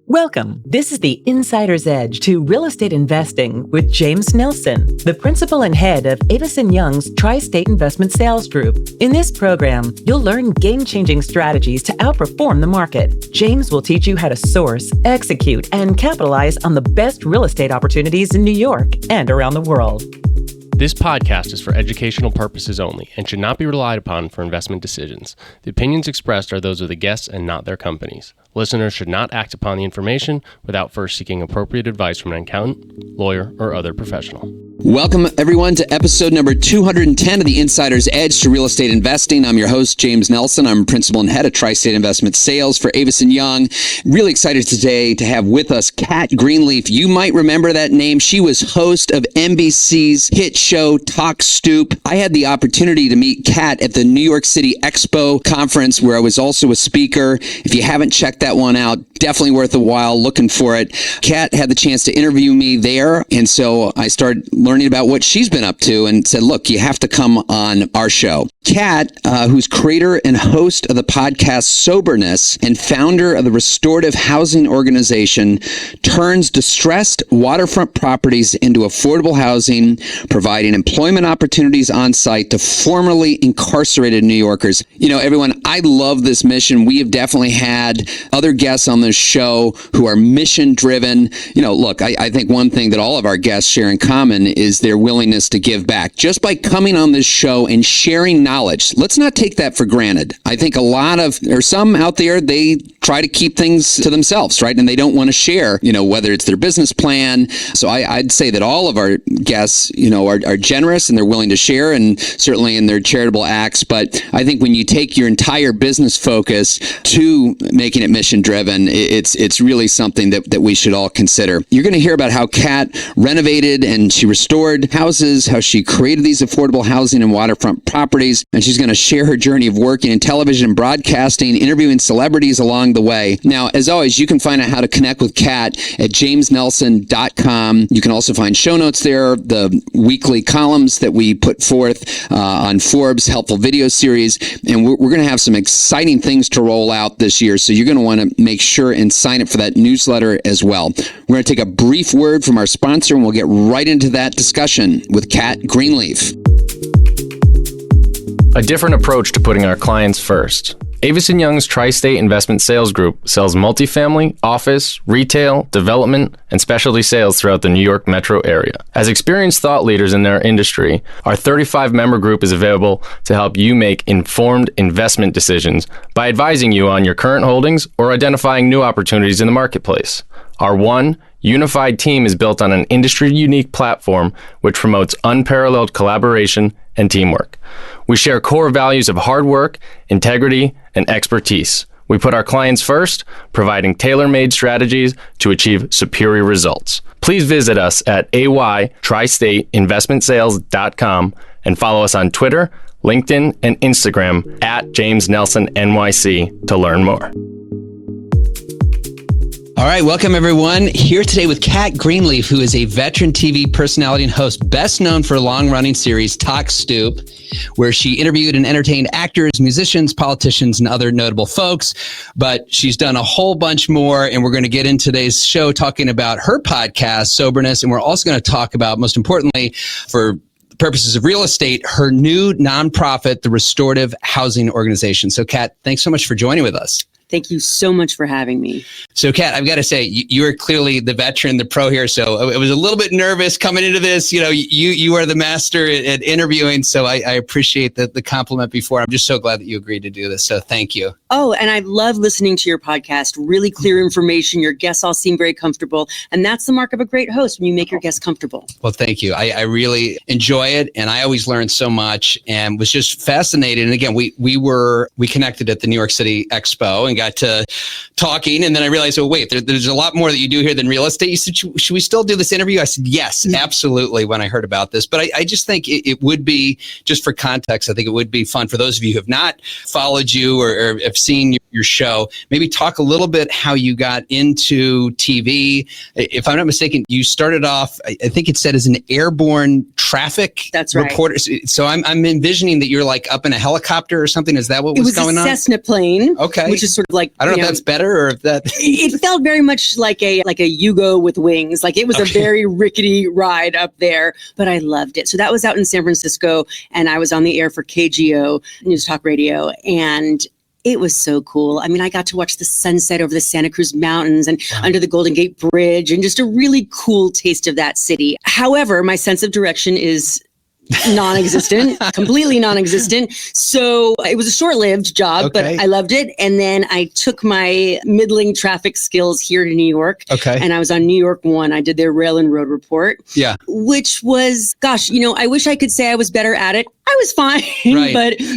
Welcome. This is the Insider's Edge to Real Estate Investing with James Nelson, the principal and head of Avison Young's Tri-State Investment Sales Group. In this program, you'll learn game-changing strategies to outperform the market. James will teach you how to source, execute, and capitalize on the best real estate opportunities in New York and around the world. This podcast is for educational purposes only and should not be relied upon for investment decisions. The opinions expressed are those of the guests and not their companies. Listeners should not act upon the information without first seeking appropriate advice from an accountant, lawyer, or other professional. Welcome, everyone, to episode number 210 of the Insider's Edge to Real Estate Investing. I'm your host, James Nelson. I'm principal and head of Tri-State Investment Sales for Avison Young. Really excited today to have with us Cat Greenleaf. You might remember that name. She was host of NBC's hit show Talk Stoop. I had the opportunity to meet Cat at the New York City Expo conference, where I was also a speaker. If you haven't checked that one out, definitely worth a while looking for it. Cat had the chance to interview me there, and so I started learning about what she's been up to and said, look, you have to come on our show. Cat, who's creator and host of the podcast Soberness and founder of the Restorative Housing Organization, turns distressed waterfront properties into affordable housing, providing employment opportunities on site to formerly incarcerated New Yorkers. You know, everyone, I love this mission. We have definitely had other guests on this show who are mission driven. You know, look, I think one thing that all of our guests share in common is their willingness to give back. Just by coming on this show and sharing knowledge, let's not take that for granted. I think some out there, they try to keep things to themselves, right? And they don't want to share, whether it's their business plan. So I'd say that all of our guests, are generous and they're willing to share, and certainly in their charitable acts. But I think when you take your entire business focus to making it mission driven, it's really something that we should all consider. You're going to hear about how Cat renovated and she restored houses, how she created these affordable housing and waterfront properties, and she's going to share her journey of working in television and broadcasting, interviewing celebrities along the way. Now, as always, you can find out how to connect with Cat at jamesnelson.com. You can also find show notes there, the weekly columns that we put forth on Forbes, helpful video series, and we're going to have some exciting things to roll out this year, so you're going to want to make sure and sign up for that newsletter as well. We're going to take a brief word from our sponsor, and we'll get right into that discussion with Cat Greenleaf. A different approach to putting our clients first. Avison Young's Tri-State Investment Sales Group sells multifamily, office, retail, development, and specialty sales throughout the New York metro area. As experienced thought leaders in their industry, our 35-member group is available to help you make informed investment decisions by advising you on your current holdings or identifying new opportunities in the marketplace. Our one unified team is built on an industry-unique platform which promotes unparalleled collaboration and teamwork. We share core values of hard work, integrity, and expertise. We put our clients first, providing tailor-made strategies to achieve superior results. Please visit us at aytristateinvestmentsales.com and follow us on Twitter, LinkedIn, and Instagram at JamesNelsonNYC to learn more. All right, welcome everyone. Here today with Cat Greenleaf, who is a veteran TV personality and host, best known for a long-running series, Talk Stoop, where she interviewed and entertained actors, musicians, politicians, and other notable folks. But she's done a whole bunch more, and we're going to get in today's show talking about her podcast, Soberness, and we're also going to talk about, most importantly, for purposes of real estate, her new nonprofit, the Restorative Housing Organization. So, Cat, thanks so much for joining with us. Thank you so much for having me. So, Cat, I've got to say, you are clearly the veteran, the pro here. So I was a little bit nervous coming into this. You are the master at interviewing. So I appreciate the compliment before. I'm just so glad that you agreed to do this. So thank you. Oh, and I love listening to your podcast. Really clear information. Your guests all seem very comfortable. And that's the mark of a great host, when you make your guests comfortable. Well, thank you. I really enjoy it. And I always learn so much and was just fascinated. And again, we connected at the New York City Expo and got to talking, and then I realized, oh wait, there's a lot more that you do here than real estate. You said, should we still do this interview? I said, yes, absolutely, when I heard about this. But I just think it would be, just for context, I think it would be fun for those of you who have not followed you or have seen your show, maybe talk a little bit how you got into TV. If I'm not mistaken, you started off, I think it said, as an airborne traffic reporter. So I'm envisioning that you're like up in a helicopter or something. Is that what was going on? It was a Cessna plane, okay, which is sort sort of like, I don't know if that's better or if that. It felt very much like a Yugo with wings. Like it was a very rickety ride up there, but I loved it. So that was out in San Francisco, and I was on the air for KGO News Talk Radio, and it was so cool. I mean, I got to watch the sunset over the Santa Cruz Mountains and under the Golden Gate Bridge, and just a really cool taste of that city. However, my sense of direction is non-existent, completely non-existent. So it was a short-lived job, but I loved it. And then I took my middling traffic skills here to New York. And I was on New York 1. I did their rail and road report, which was, gosh, I wish I could say I was better at it. I was fine,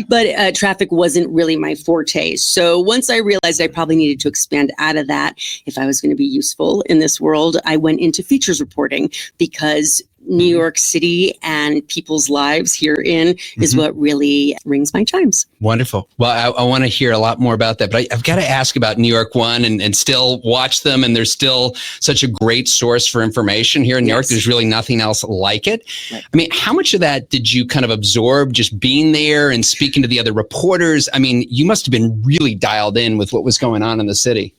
but traffic wasn't really my forte. So once I realized I probably needed to expand out of that if I was going to be useful in this world, I went into features reporting, because New York City and people's lives herein is what really rings my chimes. Wonderful. Well, I want to hear a lot more about that, but I've got to ask about New York 1 and still watch them. And there's still such a great source for information here in New York. There's really nothing else like it. I mean, how much of that did you kind of absorb just being there and speaking to the other reporters? I mean, you must have been really dialed in with what was going on in the city.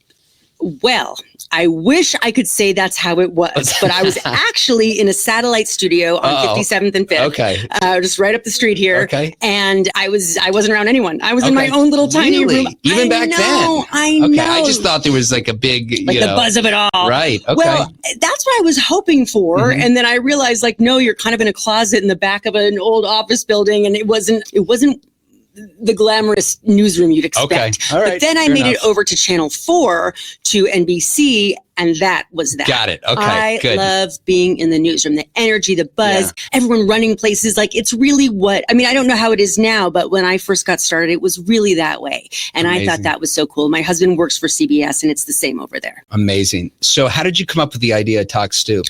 Well, I wish I could say that's how it was, but I was actually in a satellite studio on 57th and 5th, just right up the street here. And I wasn't around anyone. I was in my own little tiny room. Even back then? I know. I just thought there was like a big, the buzz of it all. Right. Well, that's what I was hoping for. And then I realized, like, no, you're kind of in a closet in the back of an old office building, and it wasn't the glamorous newsroom you'd expect. But then I made it over to Channel 4 to NBC, and that was that. Got it. I love being in the newsroom, the energy, the buzz, everyone running places. Like, it's really I don't know how it is now, but when I first got started, it was really that way. And I thought that was so cool. My husband works for CBS, and it's the same over there. Amazing. So how did you come up with the idea of Talk Stoop?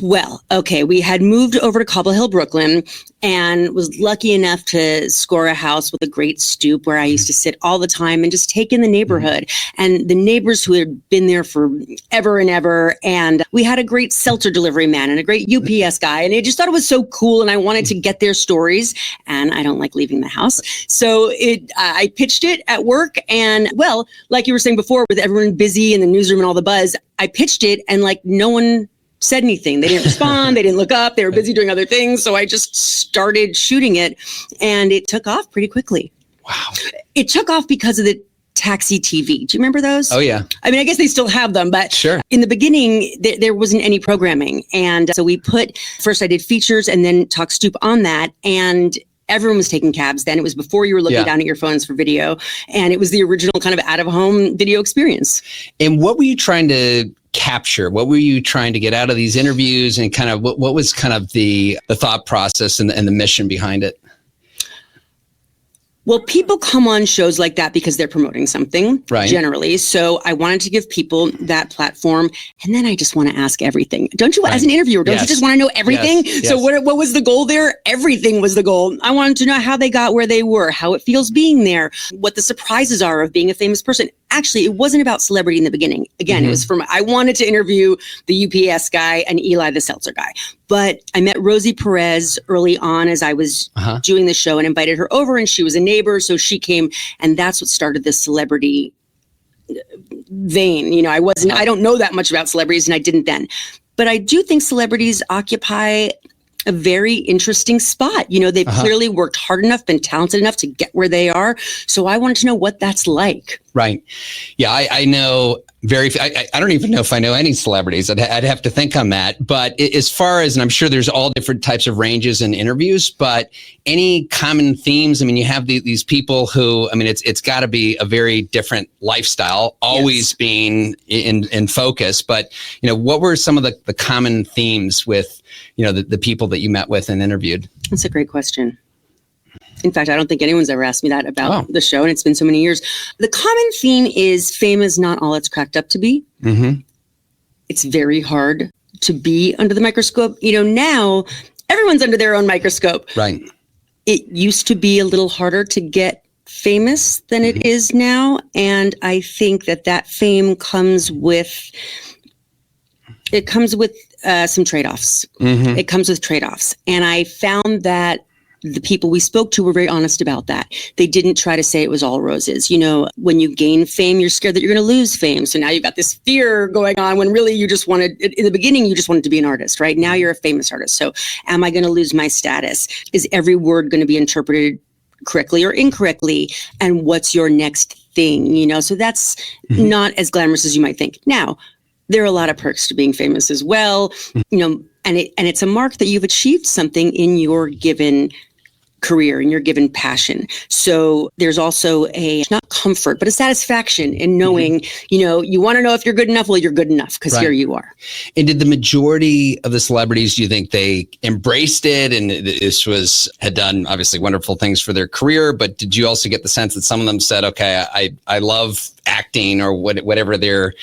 Well, we had moved over to Cobble Hill, Brooklyn, and was lucky enough to score a house with a great stoop where I used to sit all the time and just take in the neighborhood and the neighbors who had been there for ever and ever. And we had a great seltzer delivery man and a great UPS guy. And I just thought it was so cool. And I wanted to get their stories. And I don't like leaving the house. So I pitched it at work. And, well, like you were saying before, with everyone busy in the newsroom and all the buzz, I pitched it, and like no one said anything. They didn't respond. They didn't look up. They were busy doing other things. So I just started shooting it, and it took off pretty quickly. Wow. It took off because of the Taxi TV. Do you remember those? Oh, yeah. I mean, I guess they still have them, but in the beginning, there wasn't any programming. And so first I did features and then Talk Stoop on that. And everyone was taking cabs then. It was before you were looking down at your phones for video. And it was the original kind of out-of-home video experience. And what were you trying to capture? What were you trying to get out of these interviews, and kind of what was kind of the thought process and the mission behind it? Well, people come on shows like that because they're promoting something, generally. So I wanted to give people that platform. And then I just want to ask everything. Don't you, as an interviewer, don't you just want to know everything? So what was the goal there? Everything was the goal. I wanted to know how they got where they were, how it feels being there, what the surprises are of being a famous person. Actually, it wasn't about celebrity in the beginning. Again, it was I wanted to interview the UPS guy and Eli, the seltzer guy. But I met Rosie Perez early on as I was doing the show and invited her over, and she was a neighbor. So she came, and that's what started this celebrity vein. You know, I don't know that much about celebrities, and I didn't then. But I do think celebrities occupy a very interesting spot. You know, they've clearly worked hard enough, been talented enough to get where they are. So I wanted to know what that's like. Right. Yeah, I know I don't even know if I know any celebrities. I'd have to think on that. But as far as, and I'm sure there's all different types of ranges in interviews, but any common themes? I mean, you have these people who, I mean, it's got to be a very different lifestyle, always being in focus. But, you know, what were some of the common themes with, you know, the people that you met with and interviewed? That's a great question. In fact, I don't think anyone's ever asked me that about the show, and it's been so many years. The common theme is fame is not all it's cracked up to be. It's very hard to be under the microscope. You know, now everyone's under their own microscope. Right. It used to be a little harder to get famous than it is now. And I think that fame comes with some trade-offs. It comes with trade-offs. And I found that the people we spoke to were very honest about that. They didn't try to say it was all roses. When you gain fame, you're scared that you're going to lose fame. So now you've got this fear going on when really you just wanted, in the beginning, you just wanted to be an artist, right? Now you're a famous artist. So am I going to lose my status? Is every word going to be interpreted correctly or incorrectly? And what's your next thing? So that's not as glamorous as you might think. Now, there are a lot of perks to being famous as well, and it's a mark that you've achieved something in your given career, in your given passion. So there's also not comfort, but a satisfaction in knowing, you want to know if you're good enough. Well, you're good enough because here you are. And did the majority of the celebrities, do you think they embraced it? And this had done obviously wonderful things for their career, but did you also get the sense that some of them said, okay, I love acting or whatever their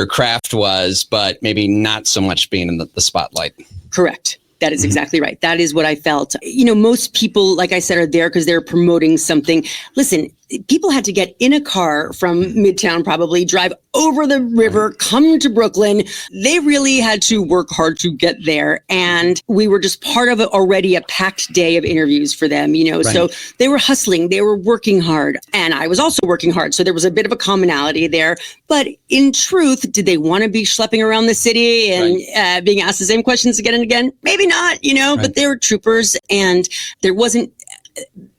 craft was, but maybe not so much being in the spotlight? Correct. That is exactly right. That is what I felt. Most people, like I said, are there because they're promoting something. Listen, people had to get in a car from Midtown, probably drive over the river, come to Brooklyn. They really had to work hard to get there. And we were just part of already a packed day of interviews for them, So they were hustling, they were working hard. And I was also working hard. So there was a bit of a commonality there. But in truth, did they want to be schlepping around the city and being asked the same questions again and again? Maybe not, but they were troopers. And there wasn't,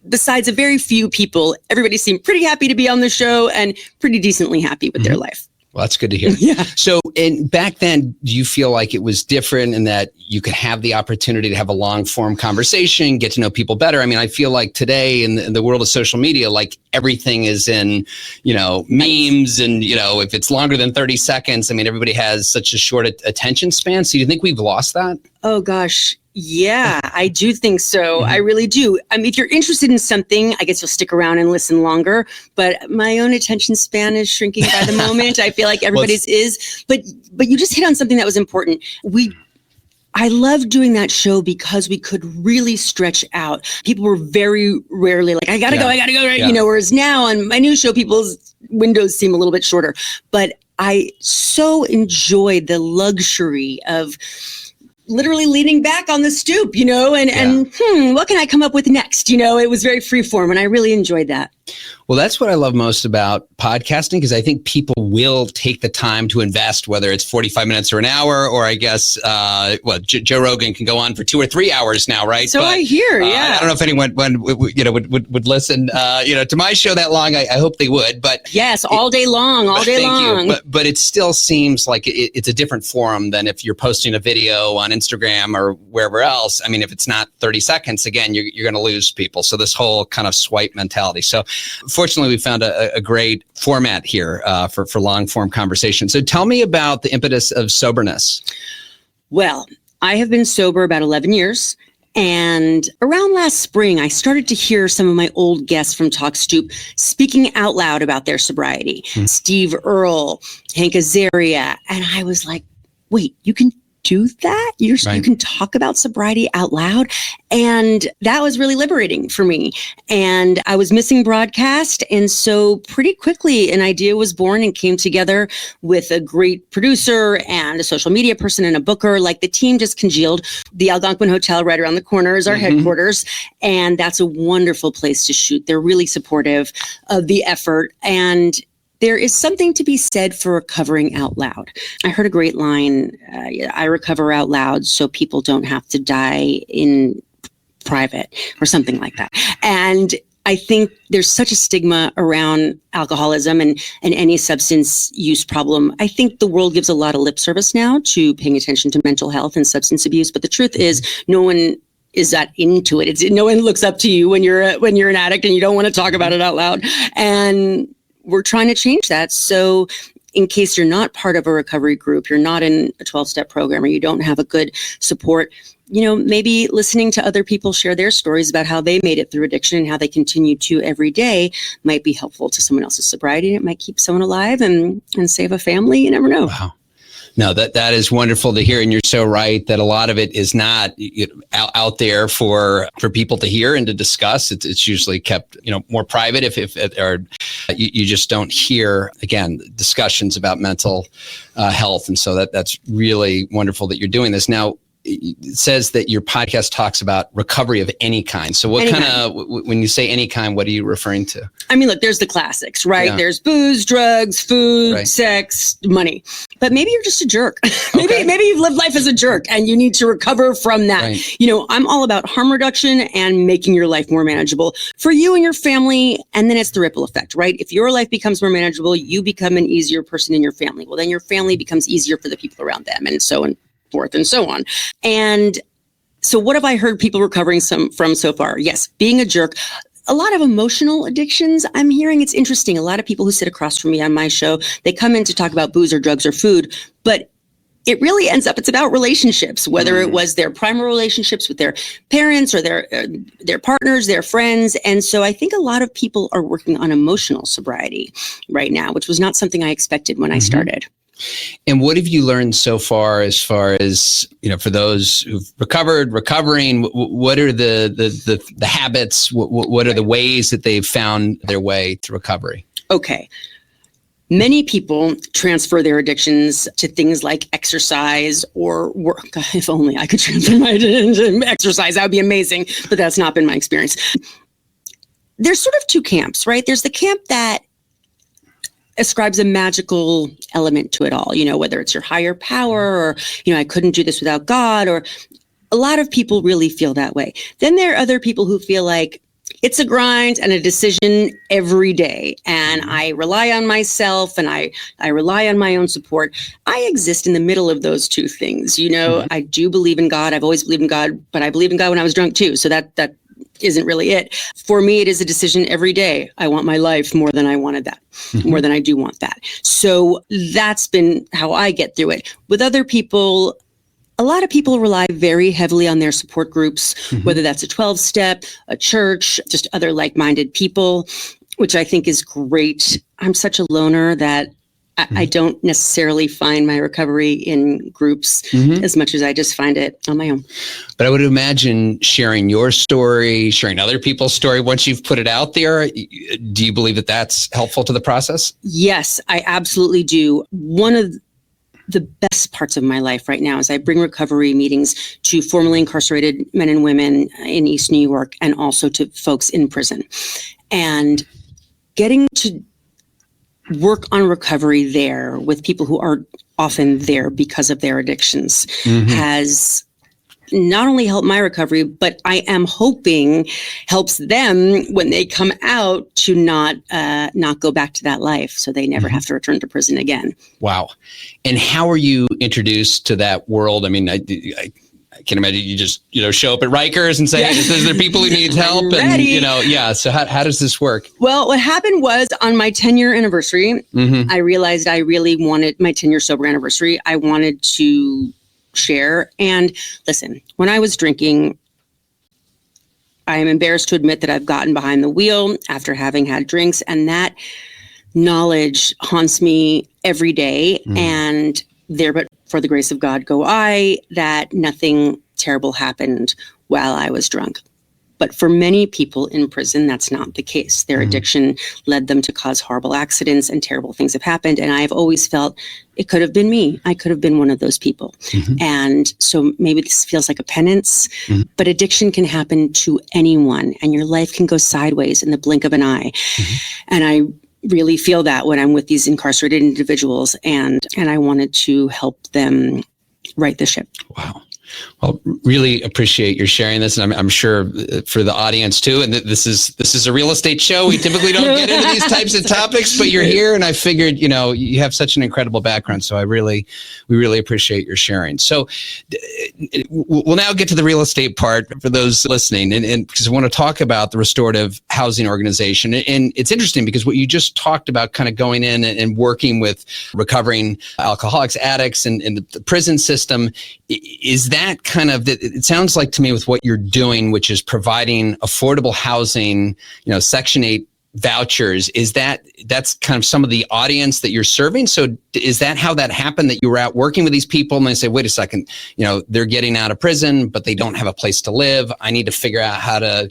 besides a very few people, everybody seemed pretty happy to be on the show and pretty decently happy with their life. Well, that's good to hear. Yeah. So, and back then, do you feel like it was different in that you could have the opportunity to have a long form conversation, get to know people better? I mean, I feel like today in the world of social media, like everything is in, memes and, if it's longer than 30 seconds, I mean, everybody has such a short attention span. So do you think we've lost that? Oh, gosh. Yeah, I do think so. I really do. I mean, if you're interested in something, I guess you'll stick around and listen longer. But my own attention span is shrinking by the moment. I feel like everybody's is. But you just hit on something that was important. I loved doing that show because we could really stretch out. People were very rarely like, I gotta go, right? Whereas now on my new show, people's windows seem a little bit shorter. But I so enjoyed the luxury of literally leaning back on the stoop, and what can I come up with next? It was very free form and I really enjoyed that. Well, that's what I love most about podcasting, because I think people will take the time to invest, whether it's 45 minutes or an hour, or I guess, Joe Rogan can go on for 2 or 3 hours now, right? So I hear, I don't know if anyone would listen, to my show that long. I hope they would, but yes, all day long. Thank you. But it still seems like it's a different forum than if you're posting a video on Instagram or wherever else. I mean, if it's not 30 seconds, again, you're going to lose people. So this whole kind of swipe mentality. So fortunately, we found a great format here for long form conversation. So tell me about the impetus of Soberness. Well, I have been sober about 11 years. And around last spring, I started to hear some of my old guests from Talk Stoop speaking out loud about their sobriety. Steve Earle, Hank Azaria. And I was like, wait, you can do that? You can talk about sobriety out loud. And that was really liberating for me. And I was missing broadcast. And so pretty quickly an idea was born and came together with a great producer and a social media person and a booker. Like the team just congealed. The Algonquin Hotel right around the corner is our headquarters. And that's a wonderful place to shoot. They're really supportive of the effort. And there is something to be said for recovering out loud. I heard a great line, I recover out loud so people don't have to die in private or something like that. And I think there's such a stigma around alcoholism and any substance use problem. I think the world gives a lot of lip service now to paying attention to mental health and substance abuse. But the truth is no one is that into it. No one looks up to you when you're an addict and you don't want to talk about it out loud. And we're trying to change that. So in case you're not part of a recovery group, you're not in a 12-step program, or you don't have a good support, maybe listening to other people share their stories about how they made it through addiction and how they continue to every day might be helpful to someone else's sobriety. And it might keep someone alive and save a family. You never know. Wow. No, that is wonderful to hear. And you're so right that a lot of it is not out there for people to hear and to discuss. It's usually kept, more private if you just don't hear, again, discussions about mental health. And so that's really wonderful that you're doing this. Now, it says that your podcast talks about recovery of any kind. So what kind of, when you say any kind, what are you referring to? I mean, look, there's the classics, right? Yeah. There's booze, drugs, food, Right. sex, money. But maybe you're just a jerk. maybe you've lived life as a jerk and you need to recover from that. Right. You know, I'm all about harm reduction and making your life more manageable for you and your family. And then it's the ripple effect, right? If your life becomes more manageable, you become an easier person in your family. Well, then your family becomes easier for the people around them, and so on forth and so on. And so what have I heard people recovering from so far? Yes, being a jerk. A lot of emotional addictions. I'm hearing it's interesting. A lot of people who sit across from me on my show, they come in to talk about booze or drugs or food, but it really ends up, it's about relationships, whether it was their primary relationships with their parents or their partners, their friends. And so I think a lot of people are working on emotional sobriety right now, which was not something I expected when I started. And what have you learned so far as, you know, for those who've recovering, what are the habits, what are the ways that they've found their way to recovery? Okay. Many people transfer their addictions to things like exercise or work. If only I could transfer my addiction to exercise, that would be amazing. But that's not been my experience. There's sort of two camps, right? There's the camp that ascribes a magical element to it all, you know, whether it's your higher power or, you know, I couldn't do this without God, or a lot of people really feel that way. Then there are other people who feel like it's a grind and a decision every day. And I rely on myself and I rely on my own support. I exist in the middle of those two things. You know, I do believe in God. I've always believed in God, but I believed in God when I was drunk too. So that isn't really it. For me, it is a decision every day. I want my life more than I wanted that, more than I do want that. So that's been how I get through it. With other people, a lot of people rely very heavily on their support groups, whether that's a 12-step, a church, just other like-minded people, which I think is great. I'm such a loner that I don't necessarily find my recovery in groups as much as I just find it on my own. But I would imagine sharing your story, sharing other people's story, once you've put it out there, do you believe that that's helpful to the process? Yes, I absolutely do. One of the best parts of my life right now is I bring recovery meetings to formerly incarcerated men and women in East New York and also to folks in prison. And getting to work on recovery there with people who are often there because of their addictions has not only helped my recovery, but I am hoping helps them when they come out to not go back to that life, so they never have to return to prison again. Wow. And how are you introduced to that world? I mean, I can imagine you just, you know, show up at Rikers and say, hey, is there people who need help? And, you know, so how does this work? Well, what happened was on my 10-year anniversary, I realized I really wanted my 10-year sober anniversary. I wanted to share. And listen, when I was drinking, I am embarrassed to admit that I've gotten behind the wheel after having had drinks, and that knowledge haunts me every day. And there, but for the grace of God, go I, that nothing terrible happened while I was drunk. But for many people in prison, that's not the case. Their addiction led them to cause horrible accidents, and terrible things have happened. And I've always felt it could have been me. I could have been one of those people. And so maybe this feels like a penance, but addiction can happen to anyone, and your life can go sideways in the blink of an eye. And I really feel that when I'm with these incarcerated individuals, and I wanted to help them right the ship. Wow. Well, really appreciate your sharing this, and I'm sure for the audience too. And this is a real estate show. We typically don't get into these types of topics, but you're here, and I figured, you know, you have such an incredible background. So we really appreciate your sharing. So we'll now get to the real estate part for those listening, and because I want to talk about the Restorative Housing Organization. And it's interesting because what you just talked about, kind of going in and working with recovering alcoholics, addicts, and the prison system, is that kind of, it sounds like to me with what you're doing, which is providing affordable housing, you know, Section 8 vouchers, that's kind of some of the audience that you're serving? So is that how that happened, that you were out working with these people and they say, wait a second, you know, they're getting out of prison, but they don't have a place to live. I need to figure out how to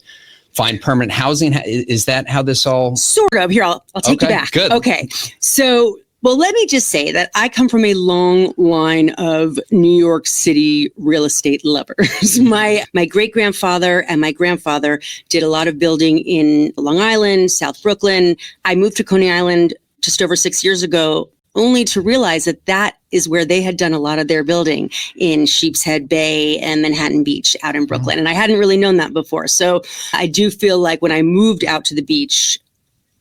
find permanent housing. Is that how this all? Sort of. Here, I'll take you back. Good. Okay. So Well, let me just say that I come from a long line of New York City real estate lovers. My great-grandfather and my grandfather did a lot of building in Long Island, South Brooklyn. I moved to Coney Island just over 6 years ago, only to realize that that is where they had done a lot of their building in Sheepshead Bay and Manhattan Beach out in Brooklyn. And I hadn't really known that before. So I do feel like when I moved out to the beach,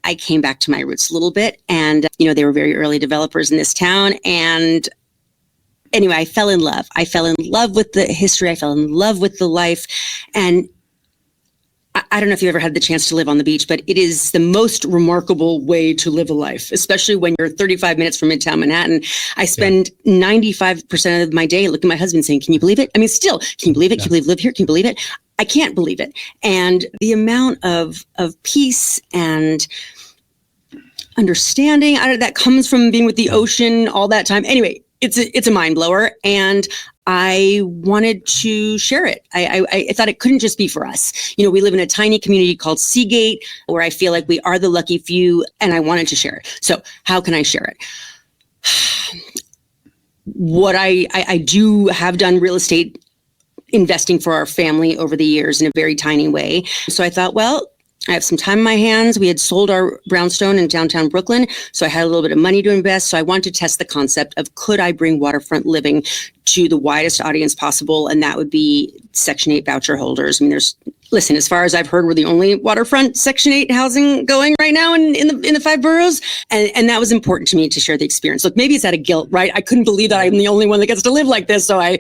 I came back to my roots a little bit. And, they were very early developers in this town. And anyway, I fell in love. I fell in love with the history. I fell in love with the life. And I don't know if you ever had the chance to live on the beach, but it is the most remarkable way to live a life, especially when you're 35 minutes from Midtown Manhattan. I spend 95% of my day looking at my husband saying, can you believe it? I mean, still, can you believe it? Can you believe live here? Can you believe it? I can't believe it. And the amount of peace and understanding that comes from being with the ocean all that time. Anyway, it's a mind blower. And I wanted to share it. I thought it couldn't just be for us. We live in a tiny community called Seagate, where I feel like we are the lucky few, and I wanted to share it. So how can I share it? What I do have done real estate investing for our family over the years in a very tiny way. So I thought, well, I have some time in my hands. We had sold our brownstone in downtown Brooklyn, so I had a little bit of money to invest. So I wanted to test the concept of, could I bring waterfront living to the widest audience possible? And that would be Section 8 voucher holders. I mean, listen, as far as I've heard, we're the only waterfront Section 8 housing going right now in the 5 boroughs. And that was important to me to share the experience. Look, maybe it's out of guilt, right? I couldn't believe that I'm the only one that gets to live like this. So I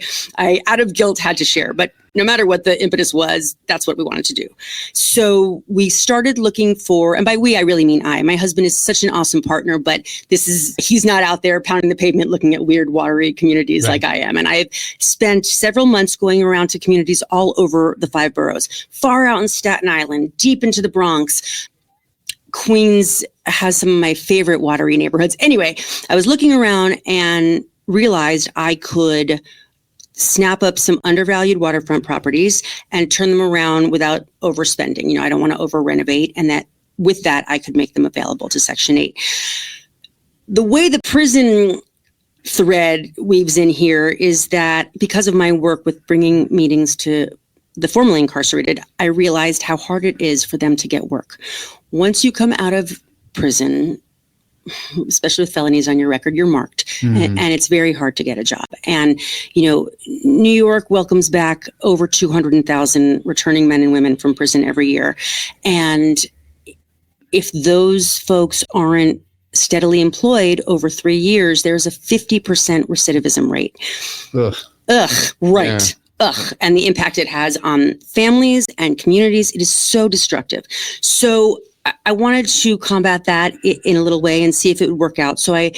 out of guilt had to share. But no matter what the impetus was, that's what we wanted to do. So we started looking for, and by we, I really mean I. My husband is such an awesome partner, but he's not out there pounding the pavement looking at weird, watery communities like I am. And I've spent several months going around to communities all over the 5 boroughs, far out in Staten Island, deep into the Bronx. Queens has some of my favorite watery neighborhoods. Anyway, I was looking around and realized I could snap up some undervalued waterfront properties and turn them around without overspending. I don't want to over renovate, and that with that, I could make them available to Section 8. The way the prison thread weaves in here is that because of my work with bringing meetings to the formerly incarcerated, I realized how hard it is for them to get work. Once you come out of prison, especially with felonies on your record, you're marked. And it's very hard to get a job. And, New York welcomes back over 200,000 returning men and women from prison every year. And if those folks aren't steadily employed over 3 years, there's a 50% recidivism rate. Right. And the impact it has on families and communities, it is so destructive. So I wanted to combat that in a little way and see if it would work out. So I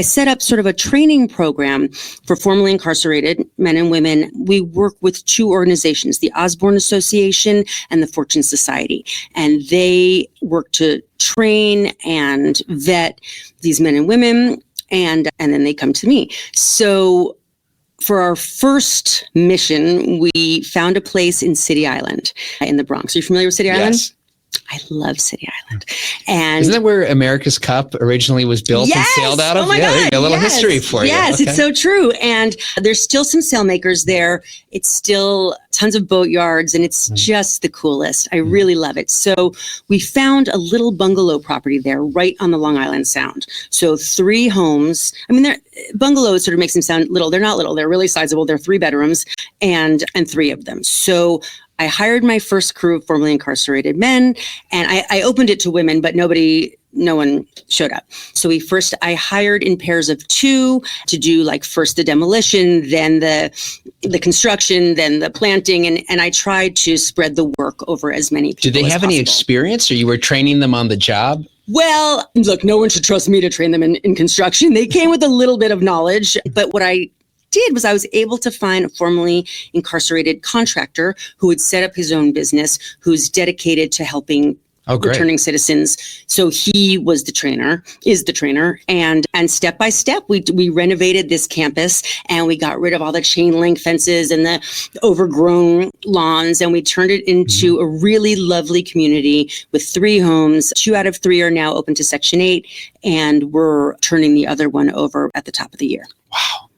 set up sort of a training program for formerly incarcerated men and women. We work with 2 organizations, the Osborne Association and the Fortune Society. And they work to train and vet these men and women, and then they come to me. So for our first mission, we found a place in City Island in the Bronx. Are you familiar with City Island? Yes. I love City Island. And isn't that where America's Cup originally was built and sailed out of? Oh my God, there you go. A little history for you. Yes, Okay. It's so true. And there's still some sailmakers there. It's still tons of boat yards, and it's just the coolest. I really love it. So we found a little bungalow property there right on the Long Island Sound. So 3 homes. I mean, bungalows sort of makes them sound little. They're not little. They're really sizable. They're 3 bedrooms and 3 of them. So I hired my first crew of formerly incarcerated men, and I opened it to women, but no one showed up. So I hired in pairs of 2 to do like first the demolition, then the construction, then the planting. And I tried to spread the work over as many people as possible. Did they have any experience, or you were training them on the job? Well, look, no one should trust me to train them in construction. They came with a little bit of knowledge, but what I did was I was able to find a formerly incarcerated contractor who would set up his own business, who's dedicated to helping returning citizens. So he was the trainer, is the trainer. And step by step, we renovated this campus and we got rid of all the chain link fences and the overgrown lawns. And we turned it into a really lovely community with 3 homes. 2 out of 3 are now open to Section 8. And we're turning the other one over at the top of the year. Wow.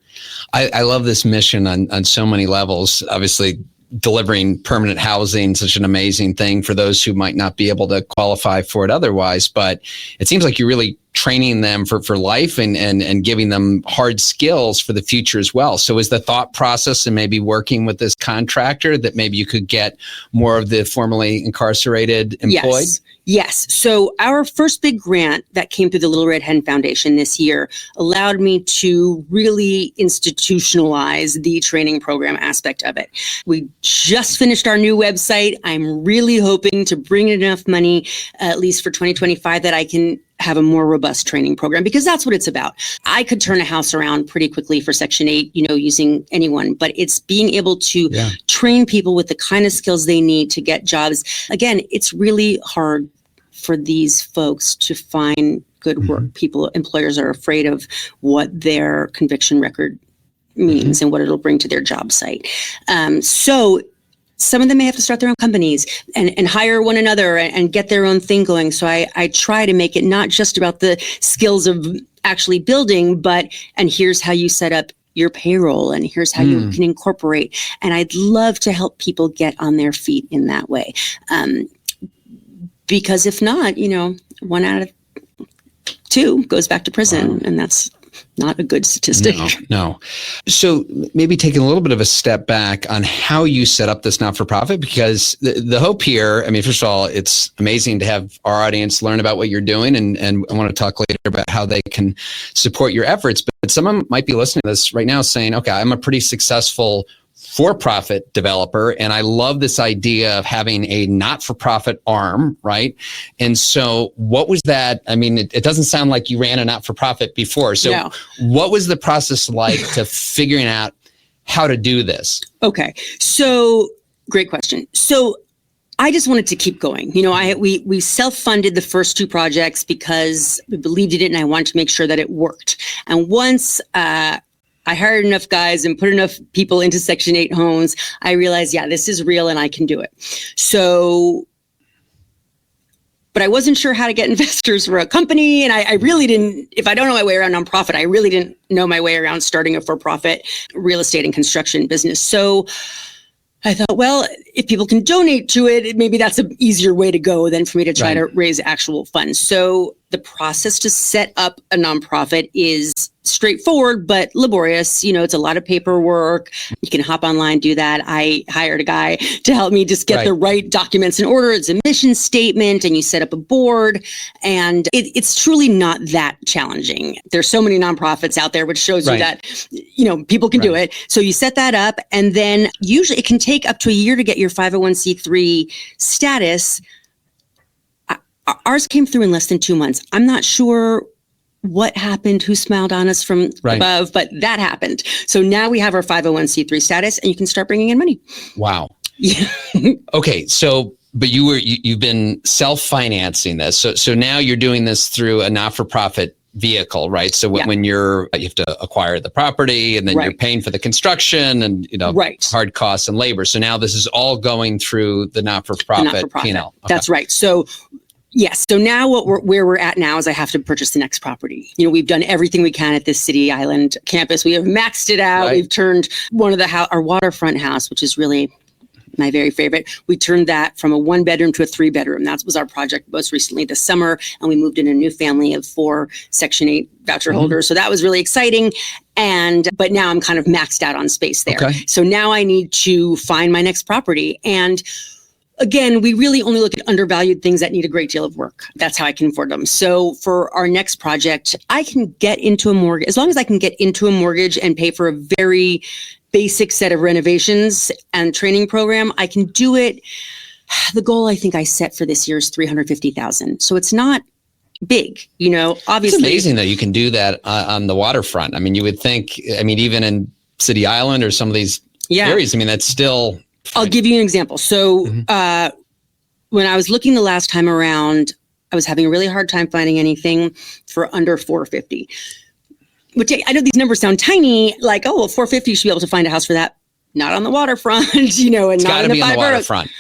I love this mission on so many levels. Obviously, delivering permanent housing, such an amazing thing for those who might not be able to qualify for it otherwise. But it seems like you're really training them for life and giving them hard skills for the future as well. So is the thought process and maybe working with this contractor that maybe you could get more of the formerly incarcerated employed? Yes. So our first big grant that came through the Little Red Hen Foundation this year allowed me to really institutionalize the training program aspect of it. We just finished our new website. I'm really hoping to bring in enough money, at least for 2025, that I can have a more robust training program, because that's what it's about. I could turn a house around pretty quickly for Section 8, using anyone, but it's being able to train people with the kind of skills they need to get jobs. Again, it's really hard for these folks to find good work. Employers are afraid of what their conviction record means and what it'll bring to their job site. So some of them may have to start their own companies and hire one another and get their own thing going. So I try to make it not just about the skills of actually building, and here's how you set up your payroll, and here's how you can incorporate. And I'd love to help people get on their feet in that way. Because if not, 1 out of 2 goes back to prison, and that's not a good statistic. No. So maybe taking a little bit of a step back on how you set up this not-for-profit, because the hope here, first of all, it's amazing to have our audience learn about what you're doing, and I want to talk later about how they can support your efforts. But someone might be listening to this right now saying, okay, I'm a pretty successful for-profit developer, and I love this idea of having a not-for-profit arm, right? And so what was that? It doesn't sound like you ran a not-for-profit before. So what was the process like to figuring out how to do this? Okay. So great question. So I just wanted to keep going. We self-funded the first 2 projects because we believed in it and I wanted to make sure that it worked. And once, I hired enough guys and put enough people into Section 8 homes, I realized, this is real and I can do it. So, but I wasn't sure how to get investors for a company. And I really didn't, if I don't know my way around nonprofit, I really didn't know my way around starting a for-profit real estate and construction business. So I thought, well, if people can donate to it, maybe that's an easier way to go than for me to try to raise actual funds. So the process to set up a nonprofit is straightforward, but laborious. It's a lot of paperwork. You can hop online, do that. I hired a guy to help me just get the right documents in order. It's a mission statement, and you set up a board, and it's truly not that challenging. There's so many nonprofits out there, which shows you that, people can do it. So you set that up, and then usually it can take up to a year to get your 501c3 status. Ours came through in less than 2 months. I'm not sure what happened, who smiled on us from above, but that happened. So now we have our 501c3 status, and you can start bringing in money. Wow. Yeah. Okay. So, but you've been self-financing this. So now you're doing this through a not-for-profit vehicle, right? So when you have to acquire the property, and then you're paying for the construction and, hard costs and labor. So now this is all going through the not-for-profit P&L. Okay. That's right. So yes. So now where we're at now is I have to purchase the next property. We've done everything we can at this City Island campus. We have maxed it out. We've turned one of our waterfront house, which is really my very favorite. We turned that from a 1-bedroom to a 3-bedroom. That was our project most recently this summer. And we moved in a new family of 4 Section 8 voucher holders. So that was really exciting. But now I'm kind of maxed out on space there. Okay. So now I need to find my next property. And again, we really only look at undervalued things that need a great deal of work. That's how I can afford them. So for our next project, I can get into a mortgage, as long as I can get into a mortgage and pay for a very basic set of renovations and training program, I can do it. The goal I think I set for this year is $350,000. So it's not big, obviously. It's amazing that you can do that on the waterfront. You would think, even in City Island or some of these areas, that's still... I'll give you an example. So when I was looking the last time around, I was having a really hard time finding anything for under $450. Which I know these numbers sound tiny, like, oh, well, $450, you should be able to find a house for that. Not on the waterfront, and It's not got to in the be on the 5 boroughs. waterfront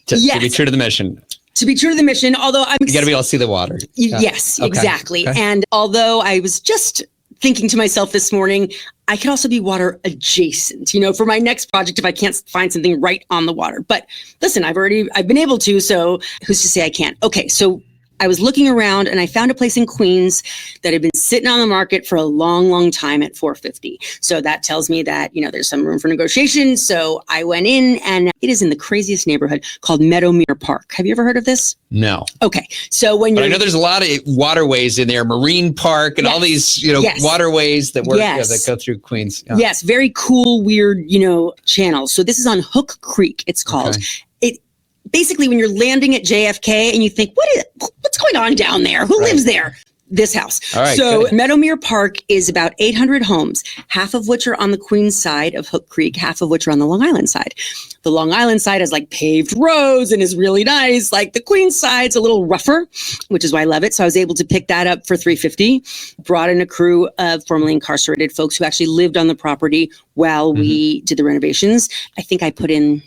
to be true to the mission. To be true to the mission, although You got to be able to see the water. Yes, Okay. exactly. Okay. And although I was just thinking to myself this morning, I could also be water adjacent, for my next project if I can't find something right on the water. But listen, I've been able to, so who's to say I can't? Okay, so I was looking around and I found a place in Queens that had been sitting on the market for a long, long time at $450. So that tells me that, there's some room for negotiation. So I went in, and it is in the craziest neighborhood called Meadowmere Park. Have you ever heard of this? No. Okay. So But I know there's a lot of waterways in there, Marine Park and all these, waterways that work that go through Queens. Yeah. Yes, very cool, weird, channels. So this is on Hook Creek, it's called. Okay. Basically, when you're landing at JFK and you think, what's going on down there? Who lives there? This house. All right, so good. Meadowmere Park is about 800 homes, half of which are on the Queens side of Hook Creek, half of which are on the Long Island side. The Long Island side has like paved roads and is really nice. Like the Queens side's a little rougher, which is why I love it. So I was able to pick that up for $350. Brought in a crew of formerly incarcerated folks who actually lived on the property while we did the renovations. I think I put in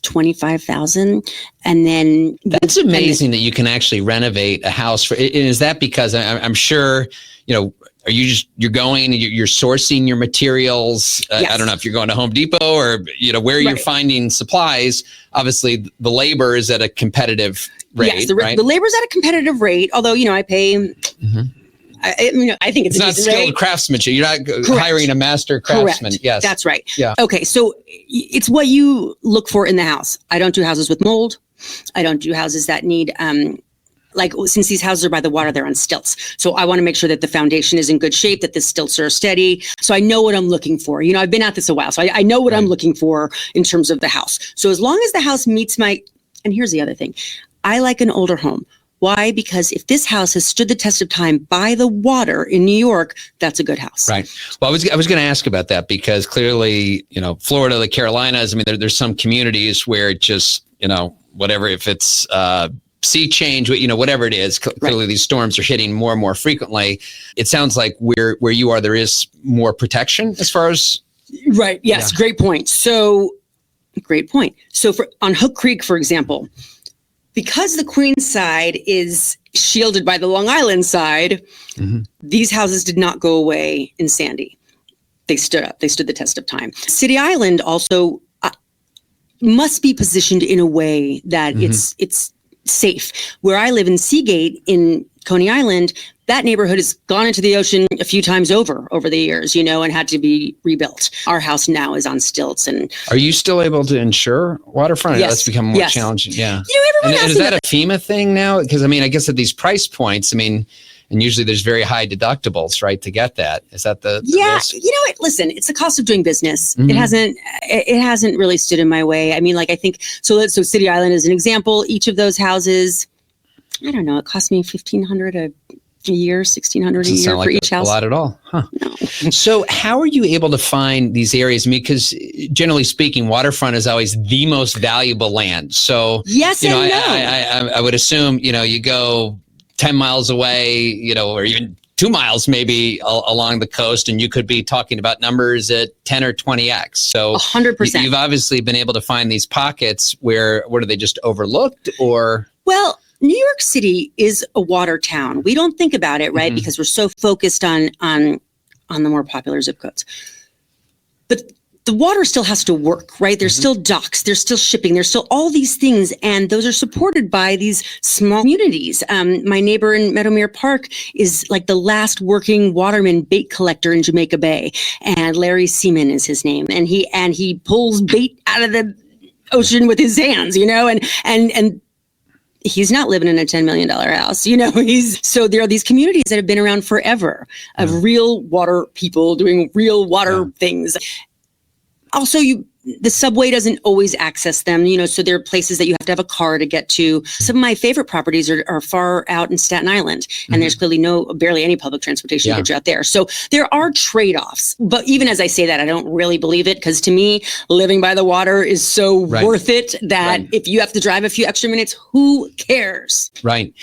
$25,000, and then that's amazing that you can actually renovate a house for. Is that because I'm sure are you're going, you're sourcing your materials? Yes. I don't know if you're going to Home Depot or where you're finding supplies. Obviously, the labor is at a competitive rate. Yes, the labor's at a competitive rate. Although I pay. I think it's not skilled craftsmanship. You're not hiring a master craftsman. Correct. Yes, that's right. Yeah. Okay, so it's what you look for in the house. I don't do houses with mold. I don't do houses that need, since these houses are by the water, they're on stilts. So I want to make sure that the foundation is in good shape, that the stilts are steady. So I know what I'm looking for. I've been at this a while, so I know what I'm looking for in terms of the house. So as long as the house meets and here's the other thing, I like an older home. Why? Because if this house has stood the test of time by the water in New York, that's a good house. Right. Well, I was going to ask about that because clearly, Florida, the Carolinas, there's some communities where it just, whatever, if it's sea change, whatever it is, clearly these storms are hitting more and more frequently. It sounds like where you are, there is more protection as far as. Right. Yes. Yeah. Great point. So on Hook Creek, for example, because the Queens side is shielded by the Long Island side, these houses did not go away in Sandy. They stood up. They stood the test of time. City Island also must be positioned in a way that it's safe. Where I live in Seagate in Coney Island, that neighborhood has gone into the ocean a few times over the years, and had to be rebuilt. Our house now is on stilts. And are you still able to insure waterfront? Yes. That's become more challenging. Yeah. Everyone and is that a FEMA thing now? Because I guess at these price points, and usually there's very high deductibles, right, to get that. Is that the risk? Listen, it's the cost of doing business. It hasn't really stood in my way. I think so City Island is an example. Each of those houses, I don't know, it cost me $1,500 a year, $1,600 a year for each house. A lot at all, huh? No. So how are you able to find these areas? Because generally speaking, waterfront is always the most valuable land. So yes, and no. I would assume you go 10 miles away, or even 2 miles maybe along the coast, and you could be talking about numbers at 10 or 20x. So 100%. You've obviously been able to find these pockets where, what are they, just overlooked or? Well, New York City is a water town. We don't think about it, right? Because we're so focused on the more popular zip codes. But the water still has to work, right? There's still docks, there's still shipping, there's still all these things, and those are supported by these small communities. My neighbor in Meadowmere Park is like the last working waterman bait collector in Jamaica Bay, and Larry Seaman is his name, and he pulls bait out of the ocean with his hands, and he's not living in a $10 million house, so there are these communities that have been around forever of real water people doing real water things. Also, the subway doesn't always access them, so there are places that you have to have a car to get to. Some of my favorite properties are far out in Staten Island, and there's clearly barely any public transportation to get you out there. So there are trade-offs. But even as I say that, I don't really believe it, because to me, living by the water is so worth it that if you have to drive a few extra minutes, who cares? Right.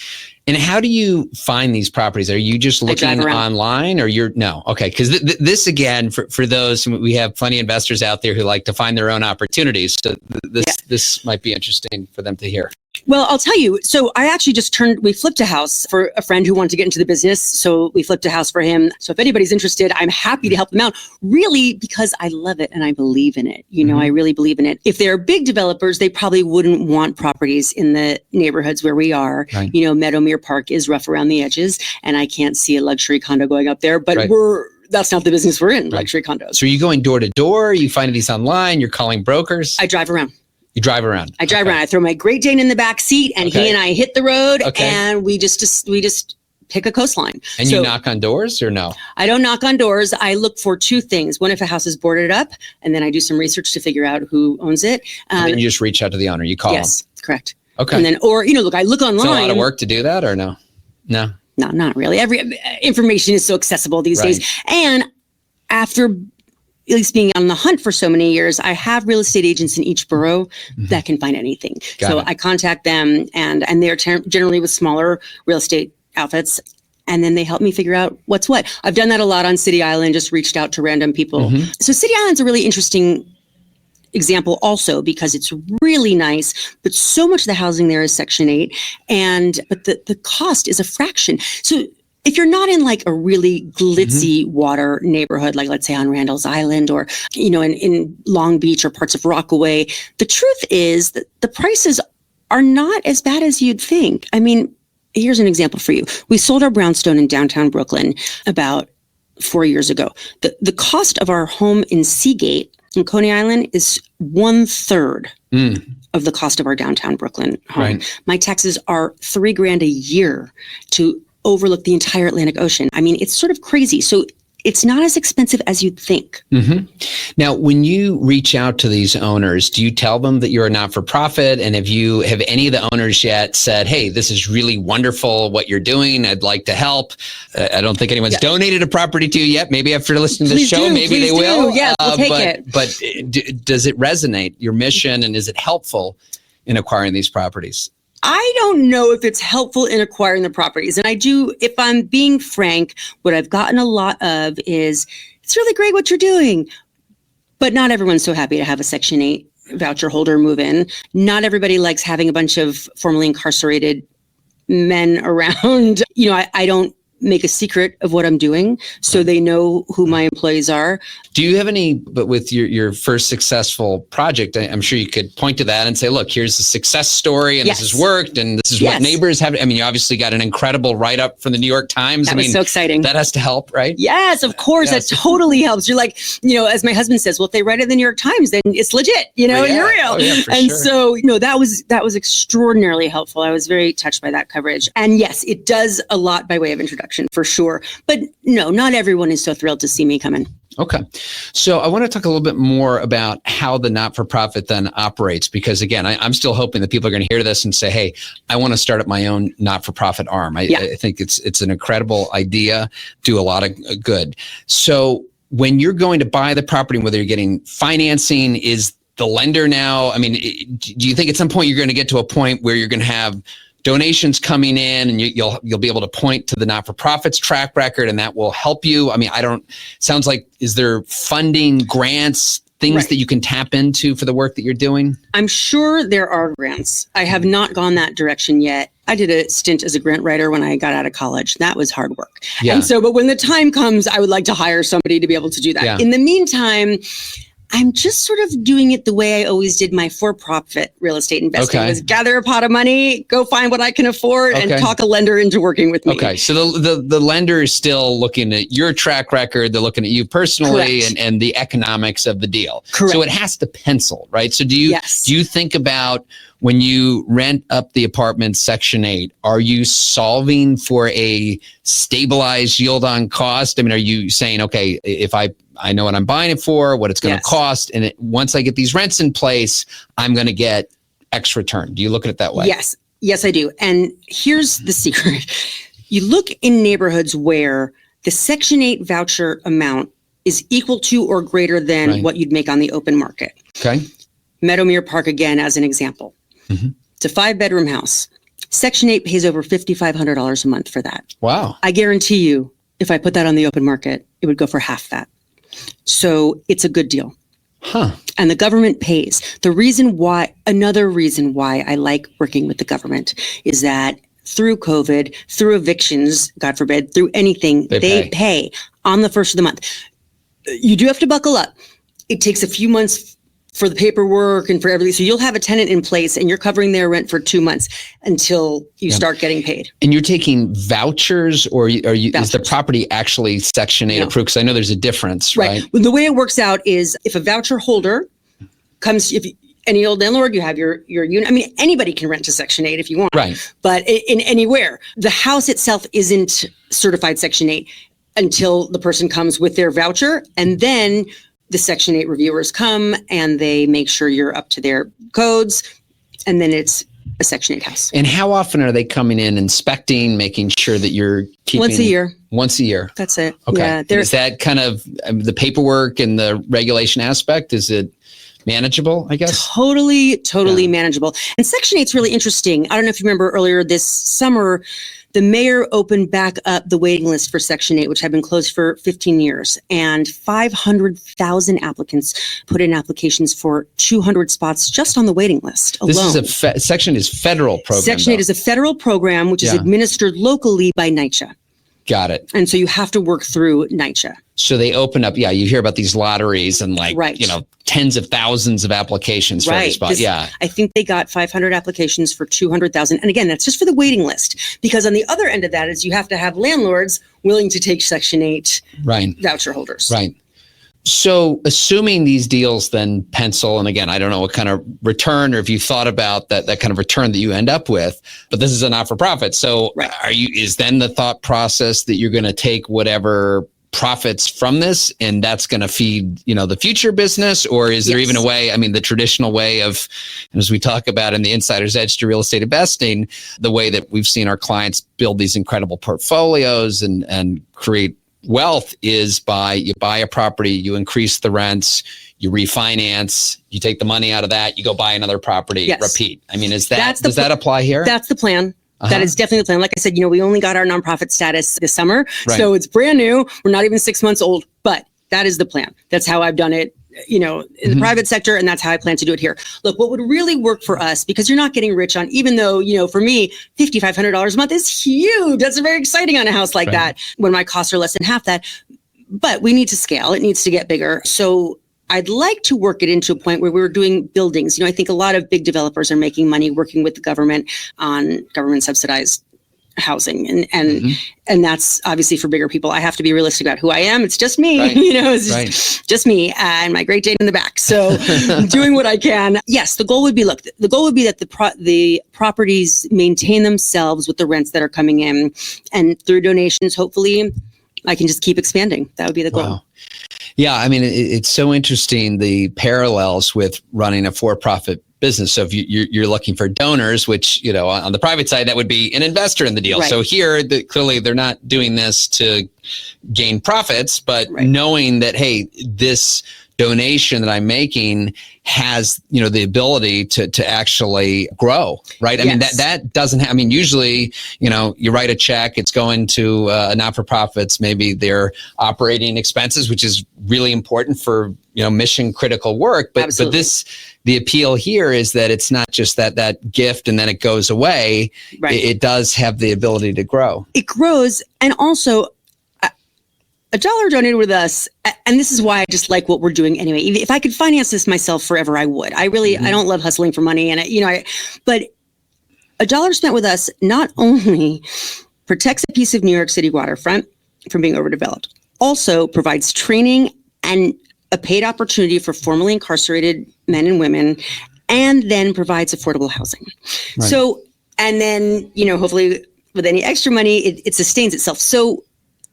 And how do you find these properties? Are you just looking online, or no? Okay. Because this, again, for those, we have plenty of investors out there who like to find their own opportunities. So this might be interesting for them to hear. Well, I'll tell you. So I actually we flipped a house for a friend who wanted to get into the business. So we flipped a house for him. So if anybody's interested, I'm happy to help them out, really, because I love it and I believe in it. I really believe in it. If they're big developers, they probably wouldn't want properties in the neighborhoods where we are. Right. Meadowmere Park is rough around the edges, and I can't see a luxury condo going up there, but that's not the business we're in, luxury condos. So are you going door to door? Are you finding these online? You're calling brokers? I drive around. You drive around? I drive around. I throw my Great Dane in the back seat, and he and I hit the road, and we just pick a coastline. And you knock on doors, or no? I don't knock on doors. I look for two things. One, if a house is boarded up, and then I do some research to figure out who owns it. And then you just reach out to the owner. You call them. Yes, correct. Okay. And then, look, I look online. Is it a lot of work to do that, or no? No. No, not really. Every information is so accessible these days. And after at least being on the hunt for so many years, I have real estate agents in each borough that can find anything. So I contact them, and they're generally with smaller real estate outfits. And then they help me figure out what's what. I've done that a lot on City Island, just reached out to random people. So City Island's a really interesting example also, because it's really nice, but so much of the housing there is Section 8, but the cost is a fraction. So if you're not in like a really glitzy water neighborhood, like let's say on Randall's Island, or in Long Beach or parts of Rockaway, the truth is that the prices are not as bad as you'd think. I mean, here's an example for you. We sold our brownstone in downtown Brooklyn about 4 years ago. The cost of our home in Seagate in Coney Island is 1/3 of the cost of our downtown Brooklyn home. Right. My taxes are $3,000 a year to overlook the entire Atlantic Ocean. I mean, it's sort of crazy. So it's not as expensive as you'd think. Now, when you reach out to these owners, do you tell them that you're a not-for-profit? And have any of the owners yet said, hey, this is really wonderful what you're doing, I'd like to help? I don't think anyone's donated a property to you yet. Maybe after listening to the show, maybe they will. Yes, we'll take it. But does it resonate, your mission, and is it helpful in acquiring these properties? I don't know if it's helpful in acquiring the properties. And I do, if I'm being frank, what I've gotten a lot of is, it's really great what you're doing, but not everyone's so happy to have a Section 8 voucher holder move in. Not everybody likes having a bunch of formerly incarcerated men around. I don't make a secret of what I'm doing, so they know who my employees are. Do you have but with your first successful project, I'm sure you could point to that and say, look, here's a success story, and this has worked, and this is what neighbors have. I mean, you obviously got an incredible write-up from the New York Times. That was so exciting. That has to help, right? Yes, of course. That totally helps. You're like, as my husband says, well, if they write it in the New York Times, then it's legit, you're real. So, that was extraordinarily helpful. I was very touched by that coverage. And yes, it does a lot by way of introduction, for sure. But no, not everyone is so thrilled to see me come in. Okay. So I want to talk a little bit more about how the not-for-profit then operates, because again, I'm still hoping that people are going to hear this and say, hey, I want to start up my own not-for-profit arm. I think it's an incredible idea, do a lot of good. So when you're going to buy the property, whether you're getting financing, is the lender now, I mean, do you think at some point you're going to get to a point where you're going to have donations coming in, and you'll be able to point to the not-for-profits track record, and that will help you? I mean, sounds like, is there funding, grants, things that you can tap into for the work that you're doing? I'm sure there are grants. I have not gone that direction yet. I did a stint as a grant writer when I got out of college. That was hard work. Yeah. And but when the time comes, I would like to hire somebody to be able to do that. Yeah. In the meantime, I'm just sort of doing it the way I always did my for-profit real estate investing. Was gather a pot of money, go find what I can afford, and talk a lender into working with me. Okay, so the lender is still looking at your track record. They're looking at you personally and the economics of the deal. Correct. So it has to pencil, right? So do you think about when you rent up the apartment Section 8, are you solving for a stabilized yield on cost? I mean, are you saying, okay, if I know what I'm buying it for, what it's going to cost, and once I get these rents in place, I'm going to get X return? Do you look at it that way? Yes, I do. And here's the secret. You look in neighborhoods where the Section 8 voucher amount is equal to or greater than what you'd make on the open market. Okay. Meadowmere Park, again, as an example. Mm-hmm. It's a 5-bedroom house. Section 8 pays over $5,500 a month for that. Wow. I guarantee you, if I put that on the open market, it would go for half that. So it's a good deal. Huh. And the government pays. Another reason why I like working with the government is that through COVID, through evictions, God forbid, through anything, they pay on the first of the month. You do have to buckle up. It takes a few months for the paperwork and for everything. So you'll have a tenant in place and you're covering their rent for 2 months until you start getting paid. And you're taking vouchers, or is the property actually Section 8 approved? Because I know there's a difference, right? Well, the way it works out is if a voucher holder comes, if any old landlord, you have your unit. I mean, anybody can rent to Section 8 if you want. Right. But in anywhere, the house itself isn't certified Section 8 until the person comes with their voucher. And then the Section 8 reviewers come and they make sure you're up to their codes. And then it's a Section 8 house. And how often are they coming in, inspecting, making sure that you're keeping? Once a year. Once a year. That's it. Okay. Yeah, is that kind of the paperwork and the regulation aspect? Is it manageable, I guess? Totally manageable. And Section 8 is really interesting. I don't know if you remember earlier this summer, the mayor opened back up the waiting list for Section 8, which had been closed for 15 years. And 500,000 applicants put in applications for 200 spots just on the waiting list alone. This is Section 8 is federal program. Section 8 is a federal program, which is administered locally by NYCHA. Got it. And so you have to work through NYCHA. So they open up, you hear about these lotteries and tens of thousands of applications for every spot. I think they got 500 applications for 200,000. And again, that's just for the waiting list. Because on the other end of that is you have to have landlords willing to take Section 8 voucher holders. Right. So assuming these deals then pencil, and again, I don't know what kind of return, or if you thought about that kind of return that you end up with, but this is a not-for-profit. So is then the thought process that you're going to take whatever profits from this and that's going to feed, the future business? Or is there even a way, the traditional way of, as we talk about in the Insider's Edge to real estate investing, the way that we've seen our clients build these incredible portfolios and create wealth is by you buy a property, you increase the rents, you refinance, you take the money out of that, you go buy another property, repeat. Does that apply here? That's the plan. That is definitely the plan. Like I said, we only got our nonprofit status this summer, so it's brand new. We're not even 6 months old, but that is the plan. That's how I've done it, in the private sector, and that's how I plan to do it here. Look, what would really work for us, because you're not getting rich on, even though, for me, $5,500 a month is huge. That's very exciting on a house like that when my costs are less than half that. But we need to scale. It needs to get bigger. So I'd like to work it into a point where we're doing buildings. I think a lot of big developers are making money working with the government on government subsidized housing. And that's obviously for bigger people. I have to be realistic about who I am. It's just me, it's just me and my Great Dane in the back. So doing what I can. Yes, the goal would be, that the properties maintain themselves with the rents that are coming in, and through donations, hopefully I can just keep expanding. That would be the goal. Wow. Yeah, it's so interesting, the parallels with running a for-profit business. So if you're looking for donors, which, on the private side, that would be an investor in the deal. So here, clearly they're not doing this to gain profits, but knowing that, hey, this donation that I'm making has, the ability to actually grow, right? That doesn't usually, you write a check, it's going to a not-for-profits, maybe their operating expenses, which is really important for, mission critical work. But the appeal here is that it's not just that gift and then it goes away. It does have the ability to grow. It grows. And also, $1 donated with us, and this is why I just like what we're doing anyway. If I could finance this myself forever, I would. I really, I don't love hustling for money, and but $1 spent with us not only protects a piece of New York City waterfront from being overdeveloped, also provides training and a paid opportunity for formerly incarcerated men and women, and then provides affordable housing. Right. So, and then, hopefully with any extra money, it sustains itself. So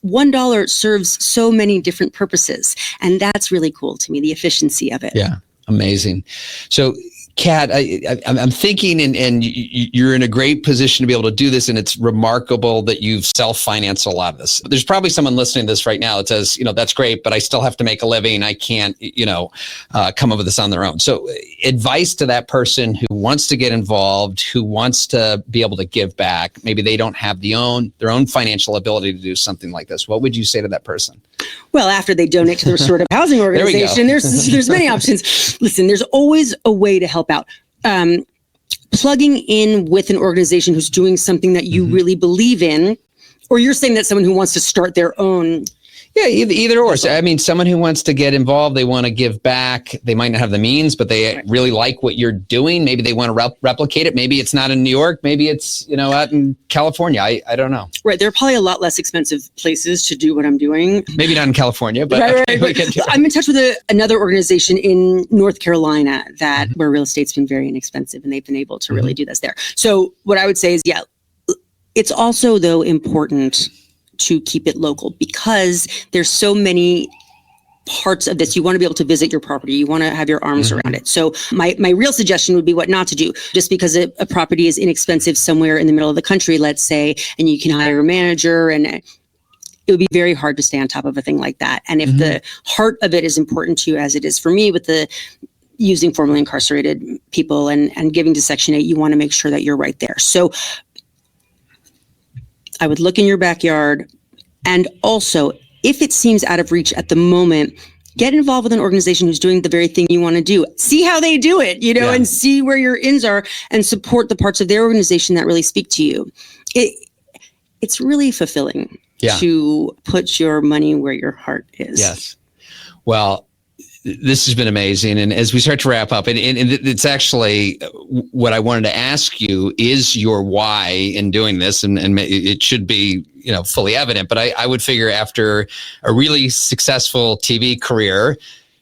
$1 serves so many different purposes. And that's really cool to me, the efficiency of it. Yeah, amazing. So, Cat, I'm thinking, and you're in a great position to be able to do this, and it's remarkable that you've self-financed a lot of this. There's probably someone listening to this right now that says, that's great, but I still have to make a living. I can't, come up with this on their own. So advice to that person who wants to get involved, who wants to be able to give back, maybe they don't have their own financial ability to do something like this. What would you say to that person? Well, after they donate to the Restorative Housing Organization, there's many options. Listen, there's always a way to help out. Plugging in with an organization who's doing something that you really believe in, or you're saying that someone who wants to start their own. Yeah, either or. So, I mean, someone who wants to get involved, they want to give back. They might not have the means, but they really like what you're doing. Maybe they want to replicate it. Maybe it's not in New York. Maybe it's, out in California. I don't know. Right. There are probably a lot less expensive places to do what I'm doing. Maybe not in California, but right. I'm in touch with another organization in North Carolina where real estate's been very inexpensive, and they've been able to really do this there. So what I would say is, it's also, though, important to keep it local, because there's so many parts of this. You want to be able to visit your property. You want to have your arms around it. So my real suggestion would be what not to do. Just because a property is inexpensive somewhere in the middle of the country, let's say, and you can hire a manager, and it would be very hard to stay on top of a thing like that. And if the heart of it is important to you, as it is for me with the using formerly incarcerated people and giving to Section 8, you want to make sure that you're right there. So I would look in your backyard, and also, if it seems out of reach at the moment, get involved with an organization who's doing the very thing you want to do. See how they do it, and see where your ins are, and support the parts of their organization that really speak to you. It's really fulfilling to put your money where your heart is. Yes. Well, this has been amazing. And as we start to wrap up, and it's actually what I wanted to ask you is your why in doing this. And it should be, fully evident, but I would figure after a really successful TV career,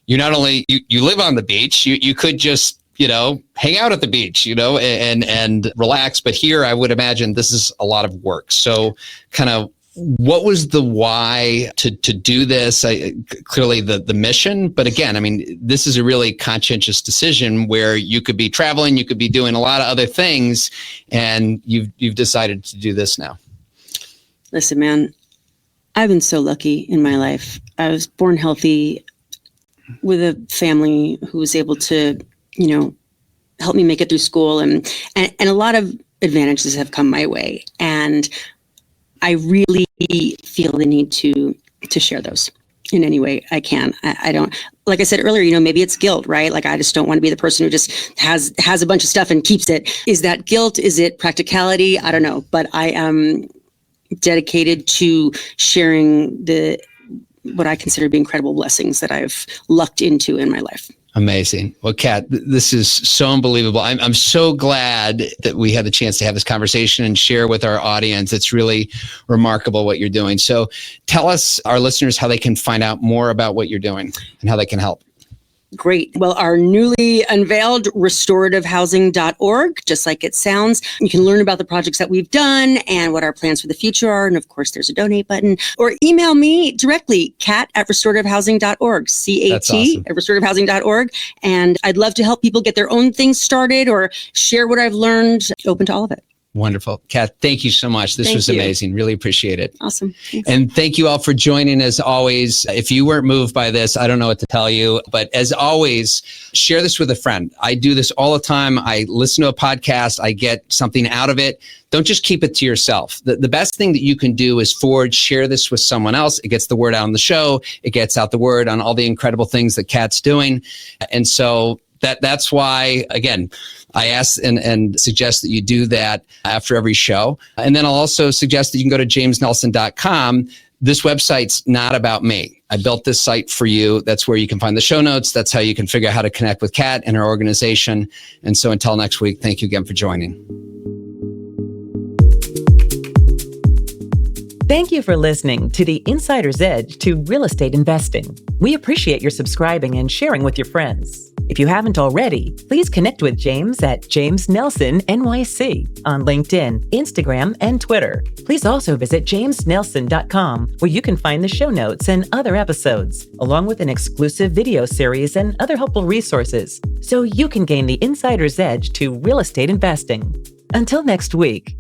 you not only, you live on the beach, you could just, hang out at the beach, and relax. But here I would imagine this is a lot of work. So kind of, what was the why to do this? Clearly the mission, but again, I mean, this is a really conscientious decision where you could be traveling, you could be doing a lot of other things, and you've decided to do this now. Listen, man, I've been so lucky in my life. I was born healthy with a family who was able to, help me make it through school, and a lot of advantages have come my way. And I really feel the need to share those in any way I can. I don't, like I said earlier, maybe it's guilt, right? Like, I just don't want to be the person who just has a bunch of stuff and keeps it. Is that guilt? Is it practicality? I don't know, but I am dedicated to sharing what I consider to be incredible blessings that I've lucked into in my life. Amazing. Well, Cat, this is so unbelievable. I'm so glad that we had the chance to have this conversation and share with our audience. It's really remarkable what you're doing. So tell us, our listeners, how they can find out more about what you're doing and how they can help. Great. Well, our newly unveiled restorativehousing.org, just like it sounds. You can learn about the projects that we've done and what our plans for the future are. And of course, there's a donate button, or email me directly, cat@restorativehousing.org, CAT awesome. at restorativehousing.org. And I'd love to help people get their own things started or share what I've learned. Open to all of it. Wonderful. Cat, thank you so much. This was amazing. Really appreciate it. Awesome. Thanks. And thank you all for joining as always. If you weren't moved by this, I don't know what to tell you. But as always, share this with a friend. I do this all the time. I listen to a podcast. I get something out of it. Don't just keep it to yourself. The best thing that you can do is share this with someone else. It gets the word out on the show. It gets out the word on all the incredible things that Cat's doing. And so that's why, again, I ask and suggest that you do that after every show. And then I'll also suggest that you can go to jamesnelson.com. This website's not about me. I built this site for you. That's where you can find the show notes. That's how you can figure out how to connect with Cat and her organization. And so until next week, thank you again for joining. Thank you for listening to the Insider's Edge to Real Estate Investing. We appreciate your subscribing and sharing with your friends. If you haven't already, please connect with James at James Nelson NYC on LinkedIn, Instagram, and Twitter. Please also visit jamesnelson.com, where you can find the show notes and other episodes, along with an exclusive video series and other helpful resources, so you can gain the insider's edge to real estate investing. Until next week.